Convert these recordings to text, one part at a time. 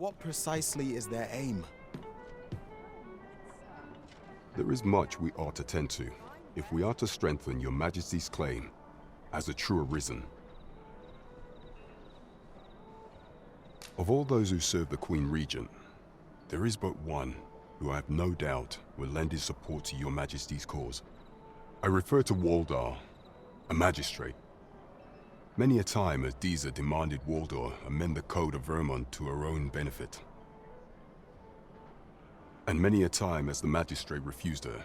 What precisely is their aim? There is much we ought to tend to, if we are to strengthen your Majesty's claim as a true Arisen. Of all those who serve the Queen Regent, there is but one who I have no doubt will lend his support to your Majesty's cause. I refer to Waldhar, a magistrate. Many a time has Disa demanded Waldhar amend the Code of Vermont to her own benefit. And many a time has the magistrate refused her,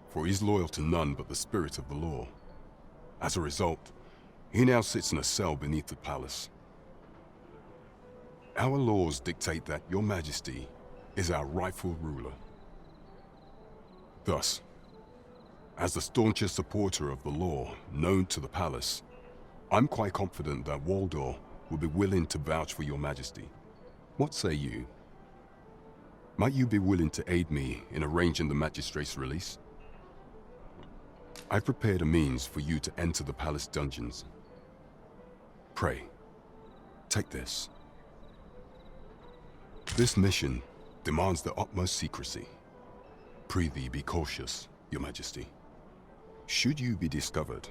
for he is loyal to none but the spirit of the law. As a result, he now sits in a cell beneath the palace. Our laws dictate that your Majesty is our rightful ruler. Thus, as the staunchest supporter of the law known to the palace, I'm quite confident that Waldhar will be willing to vouch for your Majesty. What say you? Might you be willing to aid me in arranging the magistrate's release? I've prepared a means for you to enter the palace dungeons. Pray, take this. This mission demands the utmost secrecy. Prithee be cautious, your Majesty. Should you be discovered,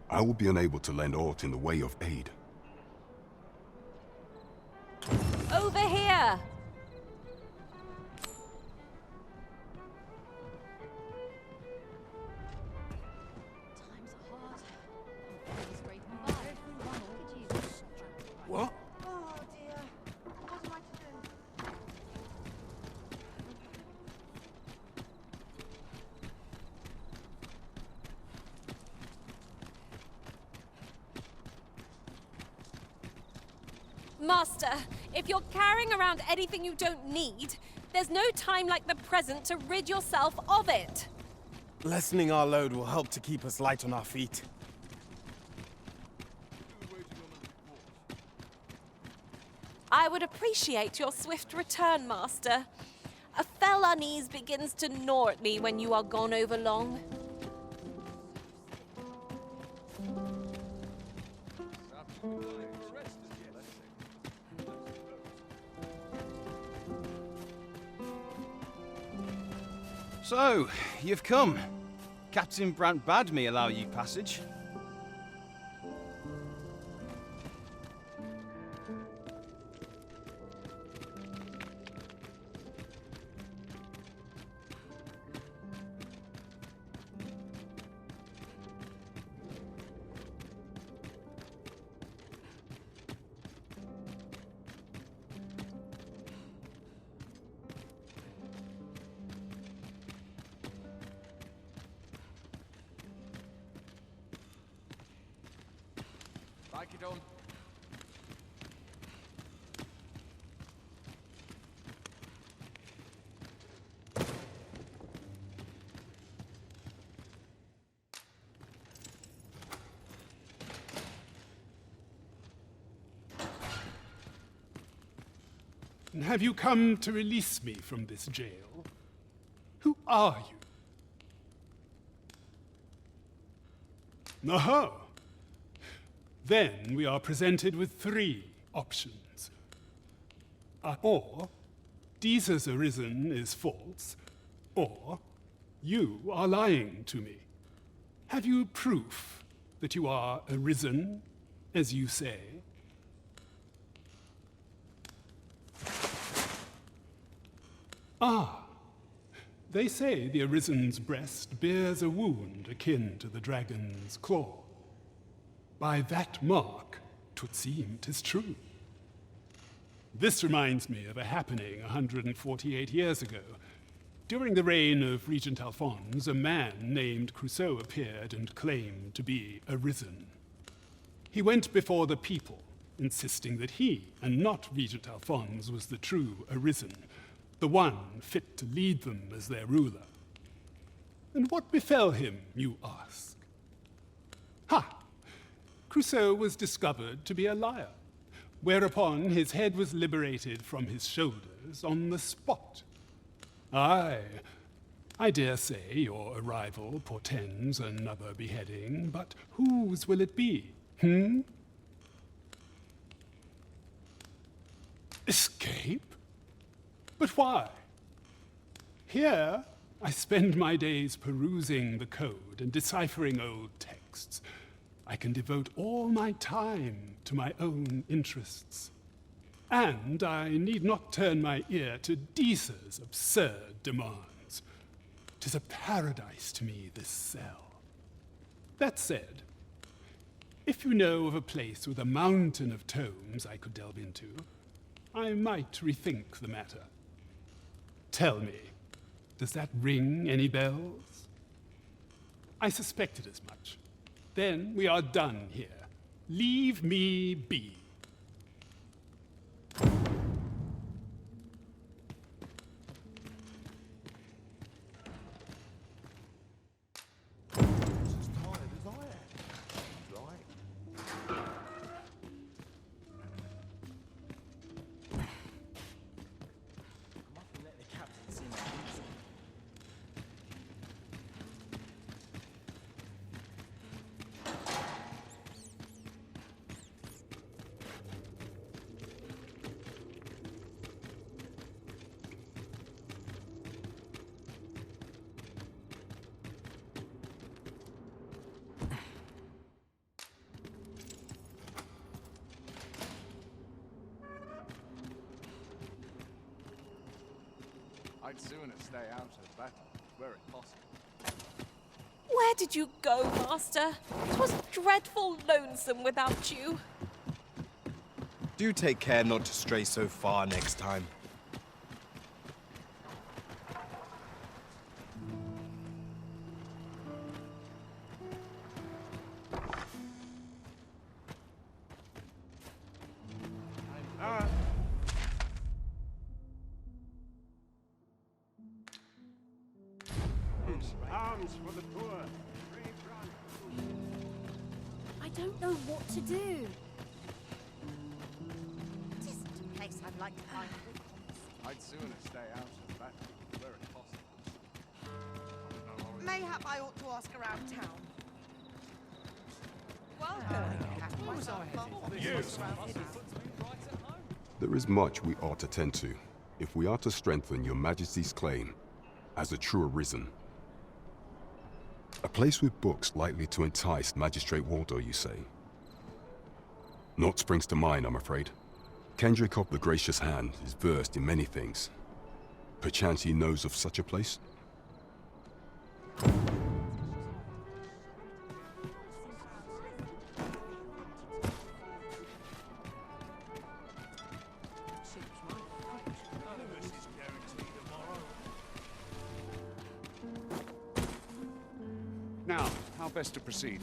I will be unable to lend aught in the way of aid. Over here! What? Oh dear. What am I to do? Master, if you're carrying around anything you don't need, there's no time like the present to rid yourself of it. Lessening our load will help to keep us light on our feet. I would appreciate your swift return, Master. A fell unease begins to gnaw at me when you are gone over long. So, you've come. Captin Brant bade me allow you passage. Like it on. And have you come to release me from this jail? Who are you? Aha! Then we are presented with three options. Or Disa's Arisen is false, or you are lying to me. Have you proof that you are Arisen, as you say? Ah, they say the Arisen's breast bears a wound akin to the dragon's claw. By that mark, 'twould seem 'tis true. This reminds me of a happening 148 years ago. During the reign of Regent Alphonse, a man named Crusoe appeared and claimed to be Arisen. He went before the people, insisting that he, and not Regent Alphonse, was the true Arisen, the one fit to lead them as their ruler. And what befell him, you ask? Ha! Crusoe was discovered to be a liar, whereupon his head was liberated from his shoulders on the spot. Aye, I dare say your arrival portends another beheading, but whose will it be, Escape? But why? Here, I spend my days perusing the code and deciphering old texts. I can devote all my time to my own interests. And I need not turn my ear to Deesa's absurd demands. 'Tis a paradise to me, this cell. That said, if you know of a place with a mountain of tomes I could delve into, I might rethink the matter. Tell me, does that ring any bells? I suspected as much. Then we are done here. Leave me be. I'd sooner stay out of battle, were it possible. Where did you go, Master? 'Twas dreadful lonesome without you. Do take care not to stray so far next time. Arms for the poor. I don't know what to do. It isn't a place I'd like to find a good conversation. I'd sooner stay out of battle, were it possible. Mayhap I ought to ask around town. There is much we ought to tend to, if we are to strengthen your Majesty's claim as a true Arisen. A place with books likely to entice Magistrate Waldhar, you say? Naught springs to mind, I'm afraid. Kendrick of the Gracious Hand is versed in many things. Perchance he knows of such a place? Now, how best to proceed?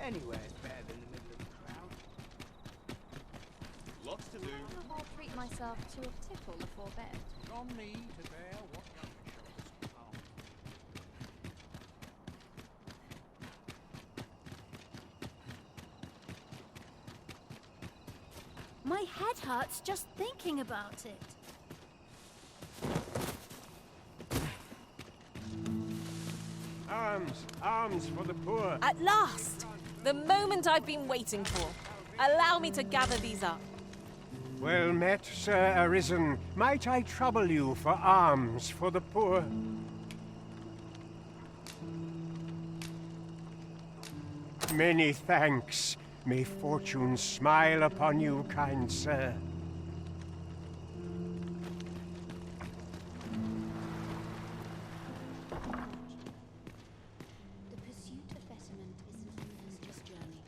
Anywhere's better than the middle of the crowd. Lots to do. I'll treat myself to a tickle before bed. From me to bear what younger shoulders compel. My head hurts just thinking about it. Arms, arms for the poor. At last! The moment I've been waiting for. Allow me to gather these up. Well met, Sir Arisen. Might I trouble you for arms for the poor? Many thanks. May fortune smile upon you, kind sir. The pursuit of betterment isn't an endless journey.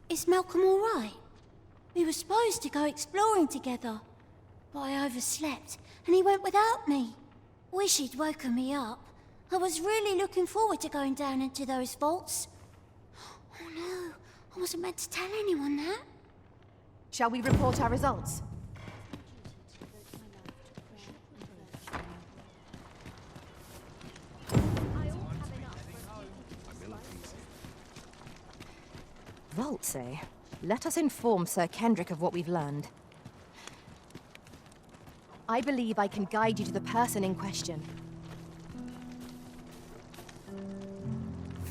Is Malcolm all right? We were supposed to go exploring together, but I overslept and he went without me. Wish he'd woken me up. I was really looking forward to going down into those vaults. Oh no, I wasn't meant to tell anyone that. Shall we report our results? Vaults, eh? Let us inform Sir Kendrick of what we've learned. I believe I can guide you to the person in question.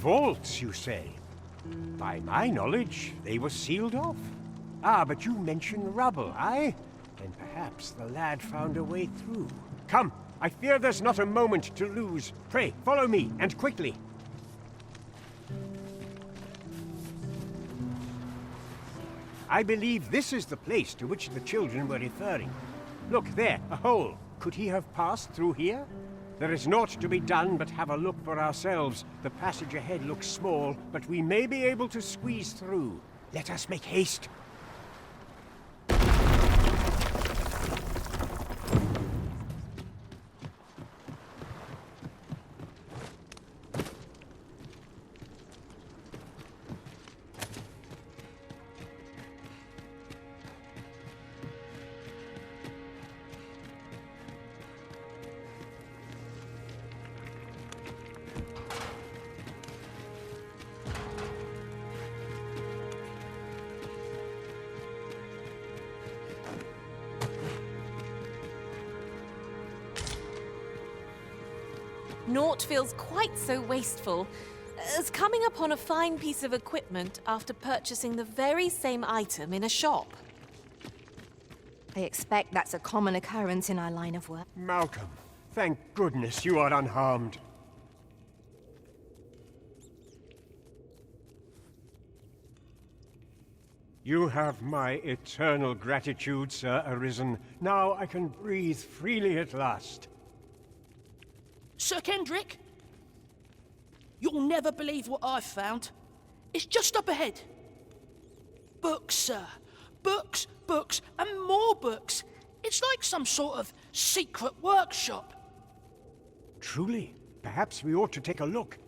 Vaults, you say? By my knowledge, they were sealed off. Ah, but you mentioned rubble, aye? Then perhaps the lad found a way through. Come, I fear there's not a moment to lose. Pray, follow me, and quickly. I believe this is the place to which the children were referring. Look there, a hole. Could he have passed through here? There is naught to be done but have a look for ourselves. The passage ahead looks small, but we may be able to squeeze through. Let us make haste. Naught feels quite so wasteful as coming upon a fine piece of equipment after purchasing the very same item in a shop. I expect that's a common occurrence in our line of work. Malcolm, thank goodness you are unharmed. You have my eternal gratitude, Sir Arisen. Now I can breathe freely at last. Sir Kendrick? You'll never believe what I've found. It's just up ahead. Books, sir. Books, books, and more books. It's like some sort of secret workshop. Truly? Perhaps we ought to take a look.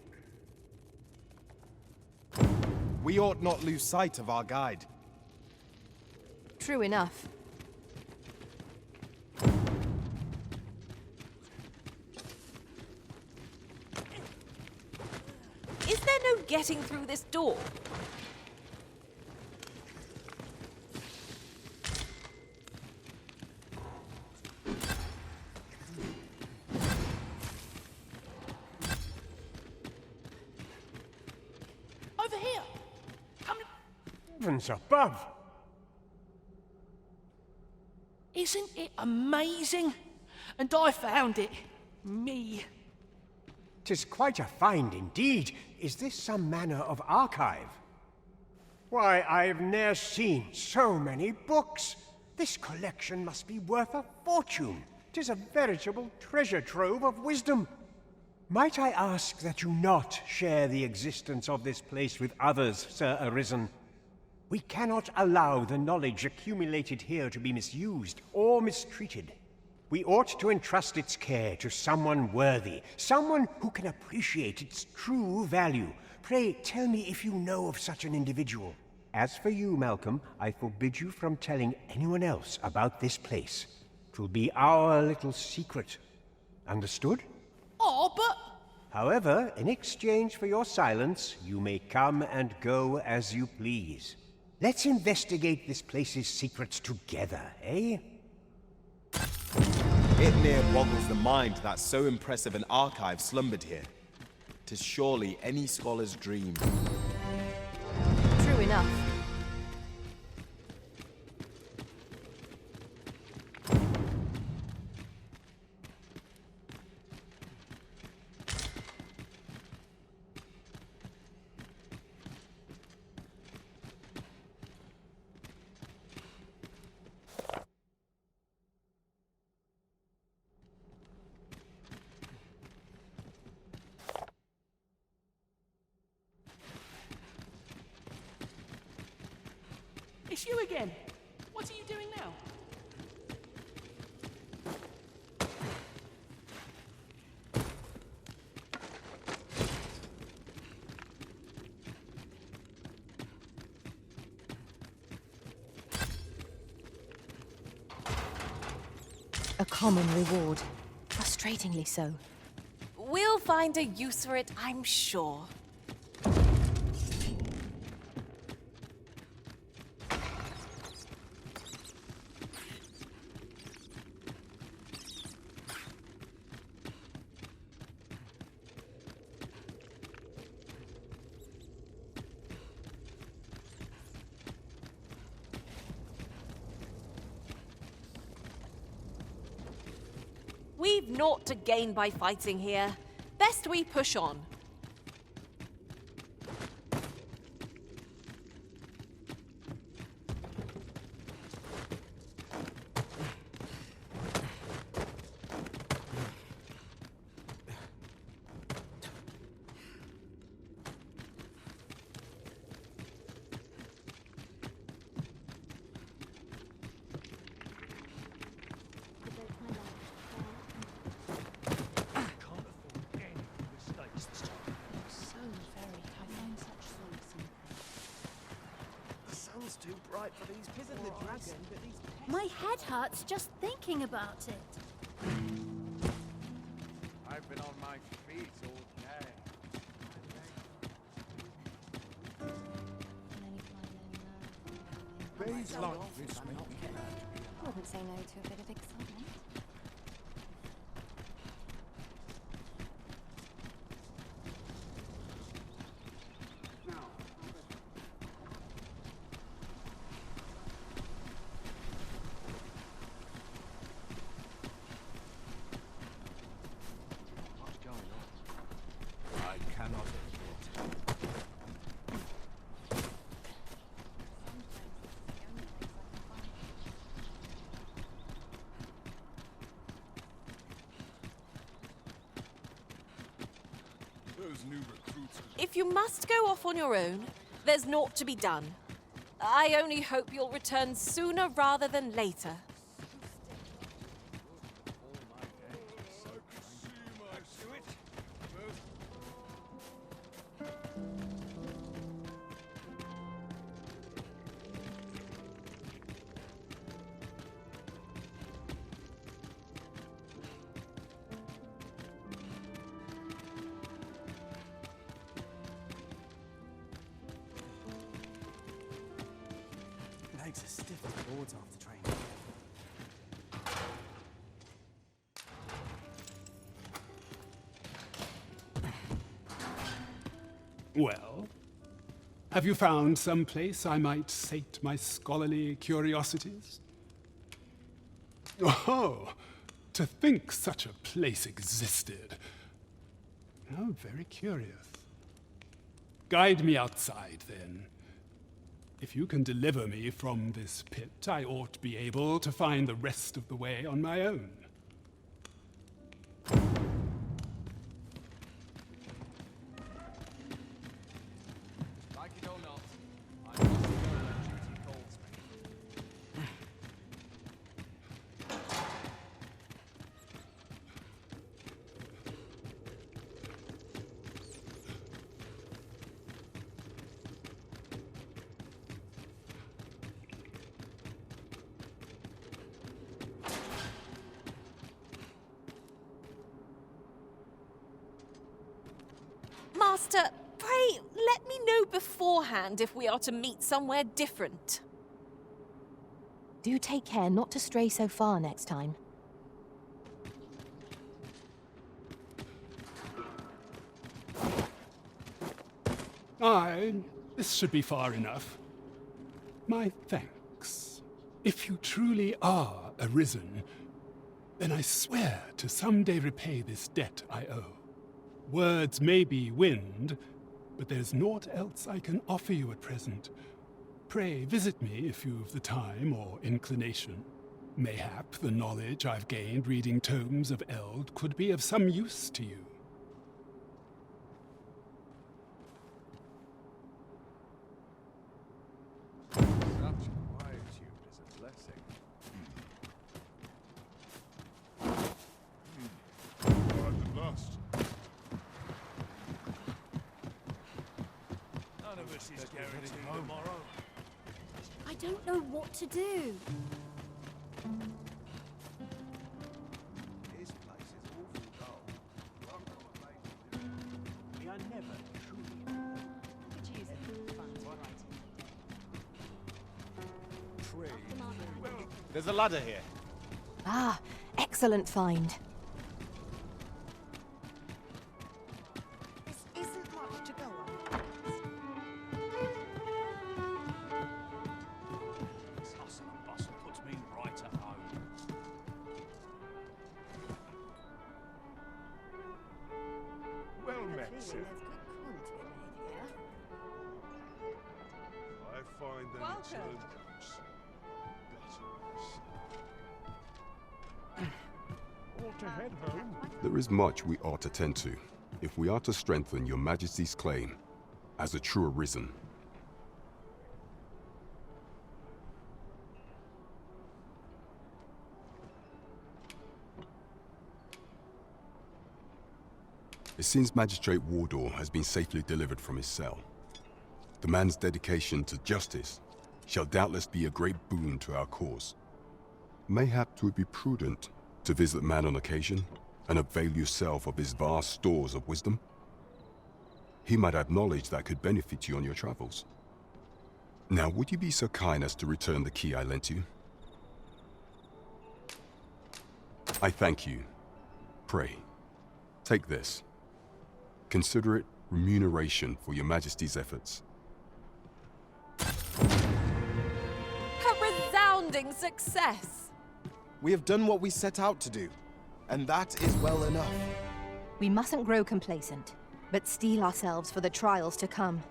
We ought not lose sight of our guide. True enough. Is there no getting through this door? Over here. Come. Heavens above! Isn't it amazing? And I found it. Me. 'Tis quite a find indeed. Is this some manner of archive? Why, I've ne'er seen so many books. This collection must be worth a fortune. 'Tis a veritable treasure trove of wisdom. Might I ask that you not share the existence of this place with others, Sir Arisen? We cannot allow the knowledge accumulated here to be misused or mistreated. We ought to entrust its care to someone worthy, someone who can appreciate its true value. Pray, tell me if you know of such an individual. As for you, Malcolm, I forbid you from telling anyone else about this place. 'Twill be our little secret. Understood? Oh, but... However, in exchange for your silence, you may come and go as you please. Let's investigate this place's secrets together, eh? It near boggles the mind that so impressive an archive slumbered here. 'Tis surely any scholar's dream. True enough. It's you again. What are you doing now? A common reward. Frustratingly so. We'll find a use for it, I'm sure. We've naught to gain by fighting here. Best we push on. Too bright for these Isn't the dragon, but these My head hurts just thinking about it. I've been on my feet all day. Days like this make me glad. I wouldn't say no to a bit of excitement. What's going on? I cannot endure it. Those new recruits. If you must go off on your own, there's naught to be done. I only hope you'll return sooner rather than later. Legs are stiff as boards after training. Well, have you found some place I might sate my scholarly curiosities? Oh, to think such a place existed. How very curious. Guide me outside, then. If you can deliver me from this pit, I ought be able to find the rest of the way on my own. Like it or not, I must go where duty calls me. Master, pray let me know beforehand if we are to meet somewhere different. Do take care not to stray so far next time. Aye, this should be far enough. My thanks. If you truly are arisen, then I swear to someday repay this debt I owe. Words may be wind, but there's naught else I can offer you at present. Pray visit me if you've the time or inclination. Mayhap the knowledge I've gained reading tomes of Eld could be of some use to you. Such quietude is a blessing. Arrived at last. None of us is guaranteed tomorrow. I don't know what to do. This place is awful dull. We are never truly could use a good fun to write in. There's a ladder here. Ah, excellent find. This isn't much to go on. This hustle and bustle puts me right at home. it. I find that Welcome. return comes. Ought to head home. There is much we ought to tend to, if we are to strengthen your Majesty's claim as a true Arisen. It seems Magistrate Waldhar has been safely delivered from his cell. The man's dedication to justice shall doubtless be a great boon to our cause. Mayhap 'twould be prudent to visit the man on occasion and avail yourself of his vast stores of wisdom. He might have knowledge that could benefit you on your travels. Now, would you be so kind as to return the key I lent you? I thank you. Pray, take this. Consider it remuneration for your Majesty's efforts. A resounding success! We have done what we set out to do, and that is well enough. We mustn't grow complacent, but steel ourselves for the trials to come.